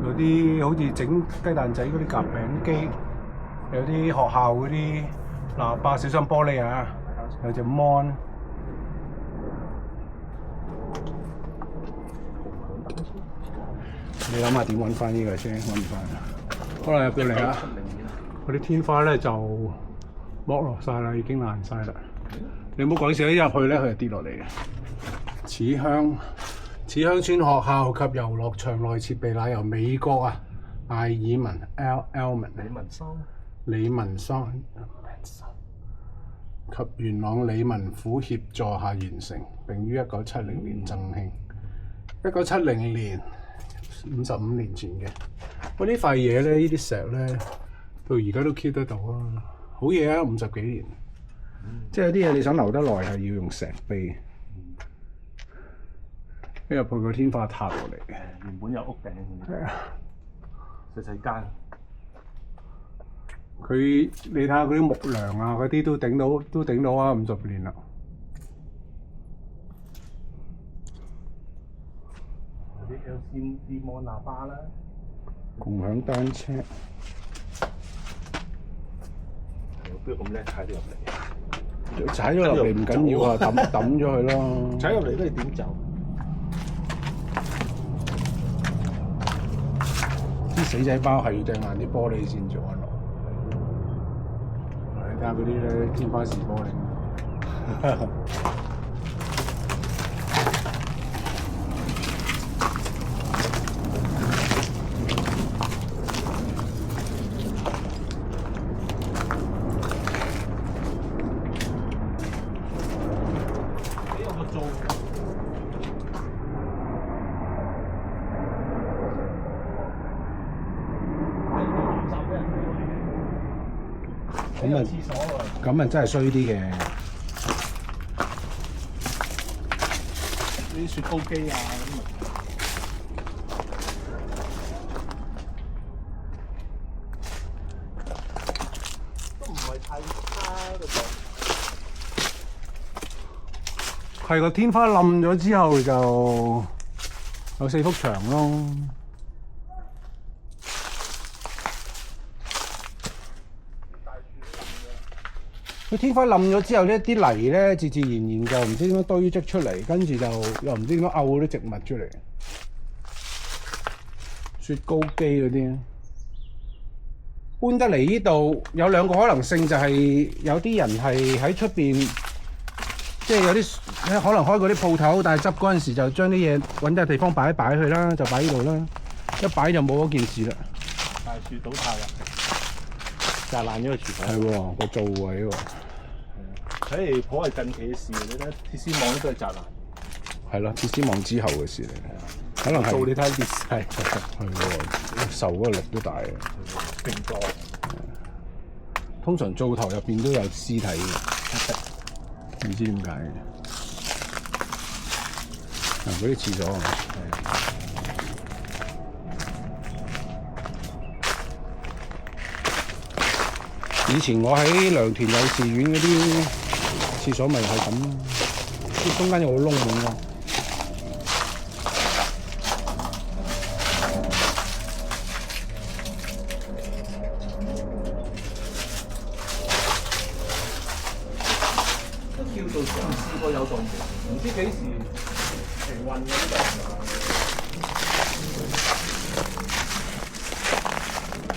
有啲好似整雞蛋仔嗰啲夾餅機，有啲學校嗰啲喇叭，小心玻璃啊！有隻 mon。你諗下點揾翻呢個先？揾唔翻。好啦，入到嚟啦。嗰啲天花咧就剝落晒啦，已經爛晒啦。你唔好講笑，一入去咧佢就跌落嚟嘅。此鄉村學校及遊樂場內設備乃由美國艾爾文 李文桑及元朗李文府協助下完成，並於1970年贈慶。1970年55年前嘅，呢塊嘢咧，呢啲石咧，到而家都 keep 得到啊！好嘢啊，50幾年。即係有啲嘢你想留得耐係要用石碑。跟住配個天花塌落嚟嘅，原本有屋頂嘅，係啊，細細間。佢你睇下嗰啲木梁啊，嗰啲都頂到啊，50年啦。有啲 LCD 摩喇叭啦，共享單車。邊個咁叻踩到入嚟？踩咗入嚟唔緊要啊，抌咗佢咯。踩入嚟都係點走？啲死仔包係要掟爛啲玻璃先做得落。你睇下嗰啲咧，天花時玻璃。呢個做。咁啊真係衰啲嘅。啲雪糕機啊咁都唔係太差嘅係個天花冧咗之後就有4幅牆咯。佢天花冧咗之後咧，啲泥咧自然就唔知點樣堆積出嚟，跟住就又唔知點樣漚嗰啲植物出嚟。雪糕機嗰啲搬得嚟呢度有2個可能性，就係有啲人係喺出邊，即係有啲可能開嗰啲鋪頭，但係執嗰陣時就將啲嘢揾啲地方擺去啦，就擺呢度啦。一擺就冇嗰件事啦。大樹倒塌啦！砸爛咗個廚房。係喎，個灶位喎。睇嚟頗係近期嘅事，你睇鐵絲網都係砸爛。係咯，鐵絲網之後嘅事嚟嘅，可能係。做你睇跌晒。係喎，受嗰個力都大嘅。勁多。通常灶頭入邊都有屍體嘅，唔知點解嘅。嗱，嗰啲廁所啊。以前我喺良田幼稚園嗰啲廁所咪係咁咯，啲中間有個窿咁咯。都叫做試過有動靜，唔知幾時停運嘅呢度。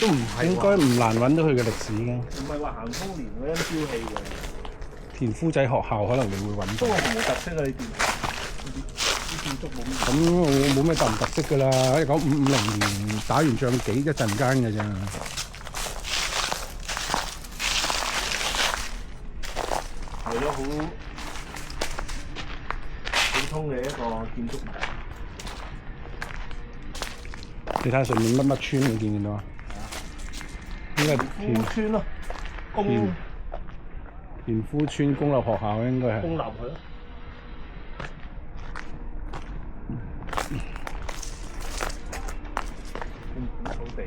都唔係應該唔難揾到佢嘅歷史嘅。唔係話行通年嗰陣標氣嘅。田夫仔學校可能你會揾到。都係冇特色啊！呢啲建築冇。咁冇咩特唔特色㗎啦！1950年打完仗幾一陣間㗎咋。係咗好普通嘅一個建築物。你睇下上面乜村，你見唔見到啊？應該係田村咯，田夫村公立學校應該係。公立佢咯。土地。